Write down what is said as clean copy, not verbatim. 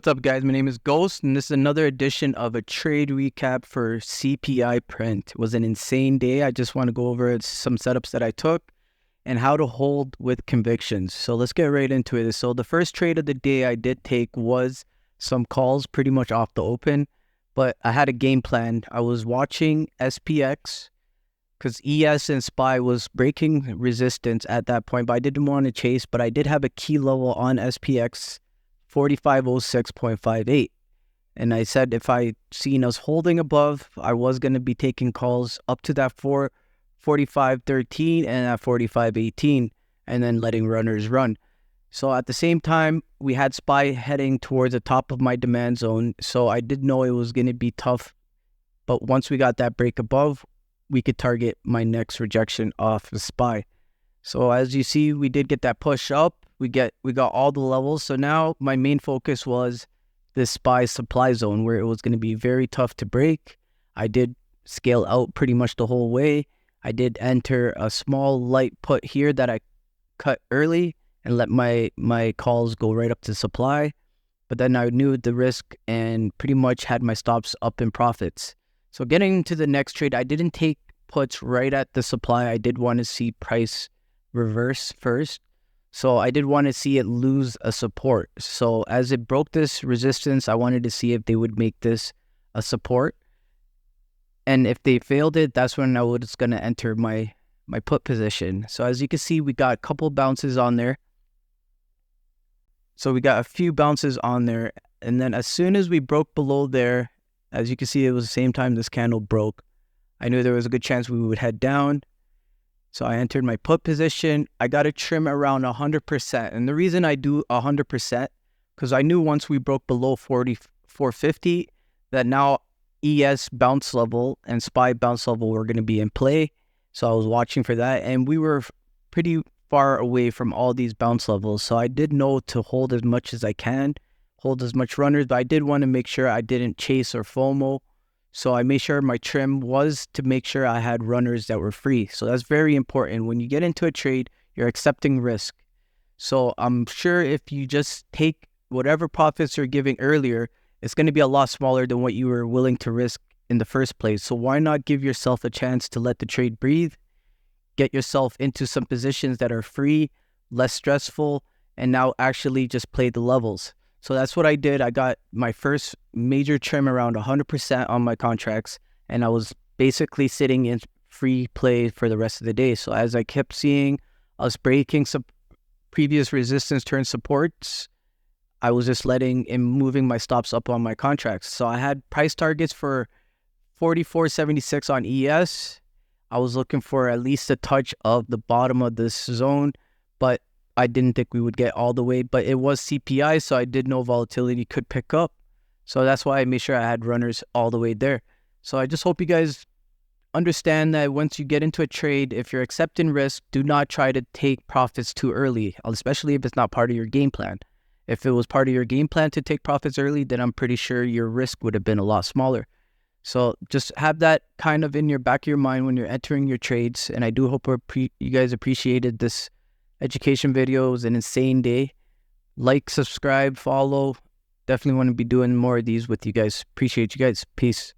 what's up, guys? My name is Ghost, and this is another edition of a trade recap for CPI print. It was an insane day. I just want to go over some setups that I took and how to hold with convictions. So let's get right into it. So the first trade of the day I did take was some calls pretty much off the open, but I had a game plan. I was watching SPX because ES and SPY was breaking resistance at that point, but I didn't want to chase, but I did have a key level on SPX 4506.58. And I said if I seen us holding above, I was going to be taking calls up to that 4513 and at 4518 and then letting runners run. So at the same time, we had SPY heading towards the top of my demand zone. So I did know it was going to be tough. But once we got that break above, we could target my next rejection off the SPY. So as you see, we did get that push up. We got all the levels. So now my main focus was this SPY supply zone where it was going to be very tough to break. I did scale out pretty much the whole way. I did enter a small light put here that I cut early and let my calls go right up to supply. But then I knew the risk and pretty much had my stops up in profits. So getting into the next trade, I didn't take puts right at the supply. I did want to see price reverse first. So I did want to see it lose a support. So as it broke this resistance, I wanted to see if they would make this a support. And if they failed it, that's when I was going to enter my put position. So as you can see, we got a couple bounces on there. So we got a few bounces on there. And then as soon as we broke below there, as you can see, it was the same time this candle broke. I knew there was a good chance we would head down. So I entered my put position. I got to trim around 100%. And the reason I do 100%, because I knew once we broke below 4450, that now ES bounce level and SPY bounce level were going to be in play. So I was watching for that. And we were pretty far away from all these bounce levels. So I did know to hold as much as I can, hold as much runners, but I did want to make sure I didn't chase or FOMO. So I made sure my trim was to make sure I had runners that were free. So that's very important. When you get into a trade, you're accepting risk. So I'm sure if you just take whatever profits you're giving earlier, it's going to be a lot smaller than what you were willing to risk in the first place. So why not give yourself a chance to let the trade breathe, get yourself into some positions that are free, less stressful, and now actually just play the levels. So that's what I did. I got my first major trim around 100% on my contracts, and I was basically sitting in free play for the rest of the day. So as I kept seeing us breaking some previous resistance turn supports, I was just letting and moving my stops up on my contracts. So I had price targets for 44.76 on ES. I was looking for at least a touch of the bottom of this zone, but I didn't think we would get all the way, but it was CPI, so I did know volatility could pick up. So that's why I made sure I had runners all the way there. So I just hope you guys understand that once you get into a trade, if you're accepting risk, do not try to take profits too early, especially if it's not part of your game plan. If it was part of your game plan to take profits early, then I'm pretty sure your risk would have been a lot smaller. So just have that kind of in your back of your mind when you're entering your trades. And I do hope you guys appreciated this education video. It was an insane day. Like, subscribe, follow. Definitely want to be doing more of these with you guys. Appreciate you guys. Peace.